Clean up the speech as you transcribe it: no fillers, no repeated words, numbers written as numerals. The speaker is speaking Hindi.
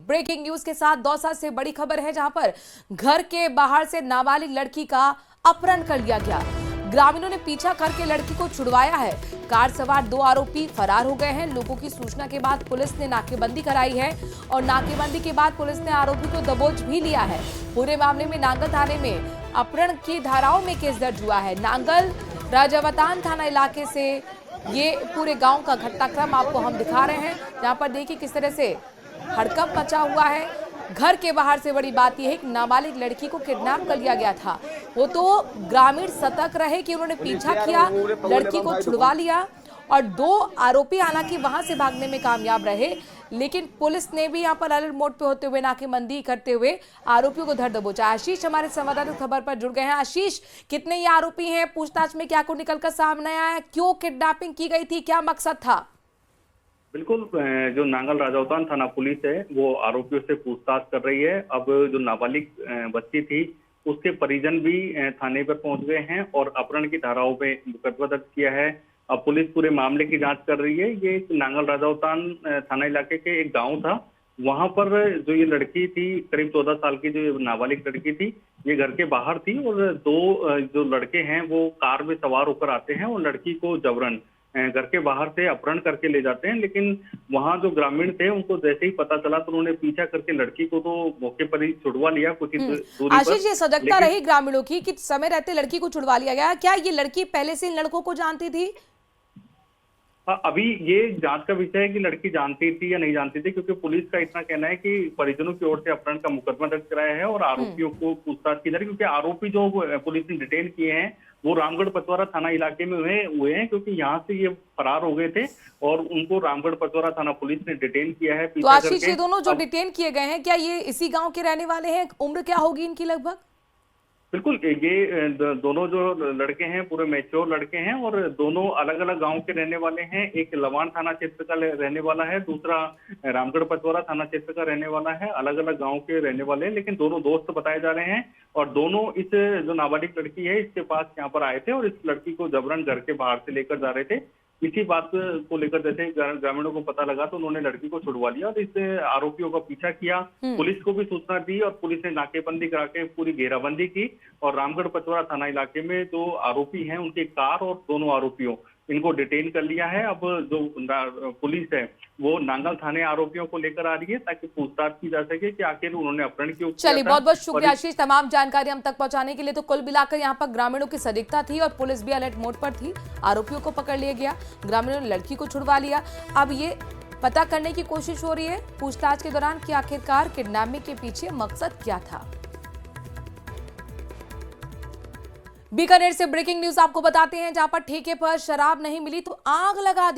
ब्रेकिंग न्यूज के साथ दौसा से बड़ी खबर है, जहां पर घर के बाहर से नाबालिग लड़की का अपहरण कर लिया गया। ग्रामीणों ने पीछा करके लड़की को छुड़वाया है। कार सवार 2 आरोपी फरार हो गए हैं। लोगों की सूचना के बाद पुलिस ने नाकेबंदी कराई है और नाकेबंदी के बाद पुलिस ने आरोपी को दबोच भी लिया है। पूरे मामले में नांगल थाने में अपहरण की धाराओं में केस दर्ज हुआ है। नांगल राजावतान थाना इलाके से ये पूरे गांव का घटनाक्रम आपको हम दिखा रहे हैं। यहाँ पर देखिए किस तरह से हड़कंप मचा हुआ है। घर के बाहर से बड़ी बात यह है कि नाबालिग लड़की को किडनैप कर लिया गया था। वो तो ग्रामीण सतर्क रहे कि उन्होंने पीछा किया, लड़की को छुड़वा लिया और 2 आरोपी हालांकि वहां से भागने में कामयाब रहे, लेकिन पुलिस ने भी यहाँ पर अलर्ट मोड पे होते हुए नाकेबंदी करते हुए आरोपियों को धर दबोचा। आशीष हमारे संवाददाता खबर पर जुड़ गए हैं। आशीष, कितने ये आरोपी हैं? पूछताछ में क्या कुछ निकलकर सामने आया है? क्यों किडनैपिंग की गई थी? क्या मकसद था? बिल्कुल, जो नांगल राजावतान थाना पुलिस है वो आरोपियों से पूछताछ कर रही है। अब जो नाबालिग बच्ची थी उसके परिजन भी थाने पर पहुंच गए हैं और अपहरण की धाराओं में मुकदमा दर्ज किया है। अब पुलिस पूरे मामले की जांच कर रही है। ये नांगल राजावतान थाना इलाके के एक गांव था। वहां पर जो ये लड़की थी, करीब 14 साल की जो नाबालिग लड़की थी, ये घर के बाहर थी और 2 जो लड़के हैं वो कार में सवार होकर आते हैं और लड़की को जबरन घर के बाहर से अपहरण करके ले जाते हैं। लेकिन वहां जो ग्रामीण थे उनको जैसे ही पता चला तो उन्होंने पीछा करके लड़की को तो मौके पर ही छुड़वा लिया कुछ ही दूरी पर। आशीष, ये सजगता रही ग्रामीणों की कि समय रहते लड़की को छुड़वा लिया गया। क्या ये लड़की पहले से इन लड़कों को जानती थी? अभी ये जांच का विषय है कि लड़की जानती थी या नहीं जानती थी, क्योंकि पुलिस का इतना कहना है कि परिजनों की ओर से अपहरण का मुकदमा दर्ज कराया है और आरोपियों को पूछताछ की जा रही है। क्योंकि आरोपी जो पुलिस ने डिटेन किए हैं वो रामगढ़ पचवारा थाना इलाके में हुए हैं, क्योंकि यहाँ से ये फरार हो गए थे और उनको रामगढ़ पचवारा थाना पुलिस ने डिटेन किया है। तो आशीष, ये दोनों जो डिटेन किए गए हैं, क्या ये इसी गाँव के रहने वाले हैं? उम्र क्या होगी इनकी लगभग? बिल्कुल, ये दोनों जो लड़के हैं पूरे मैच्योर लड़के हैं और दोनों अलग अलग गांव के रहने वाले हैं। एक लवान थाना क्षेत्र का रहने वाला है, दूसरा रामगढ़ पचवारा थाना क्षेत्र का रहने वाला है। अलग अलग गांव के रहने वाले हैं, लेकिन दोनों दोस्त बताए जा रहे हैं और दोनों इस जो नाबालिग लड़की है इसके पास यहाँ पर आए थे और इस लड़की को जबरन घर के बाहर से लेकर जा रहे थे। इसी बात को लेकर जैसे ग्रामीणों को पता लगा तो उन्होंने लड़की को छुड़वा लिया और इस आरोपियों का पीछा किया। पुलिस को भी सूचना दी और पुलिस ने नाकेबंदी करा के पूरी घेराबंदी की और रामगढ़ पचवारा थाना इलाके में जो आरोपी हैं उनकी कार और दोनों आरोपियों इनको डिटेन कर लिया है। अब जो पुलिस है वो नांगल थाने आरोपियों को लेकर आ रही है ताकि पूछताछ की जा सके कि आखिर उन्होंने अपहरण क्यों किया। चलिए, बहुत बहुत शुक्रिया आशीष तमाम जानकारी हम तक पहुंचाने के लिए। तो कुल मिलाकर यहाँ पर ग्रामीणों की सजगता थी और पुलिस भी अलर्ट मोड पर थी। आरोपियों को पकड़ लिया गया, ग्रामीणों ने लड़की को छुड़वा लिया। अब ये पता करने की कोशिश हो रही है पूछताछ के दौरान कि आखिरकार किडनैपिंग के पीछे मकसद क्या था। बीकानेर से ब्रेकिंग न्यूज आपको बताते हैं, जहां पर ठेके पर शराब नहीं मिली तो आग लगा दी।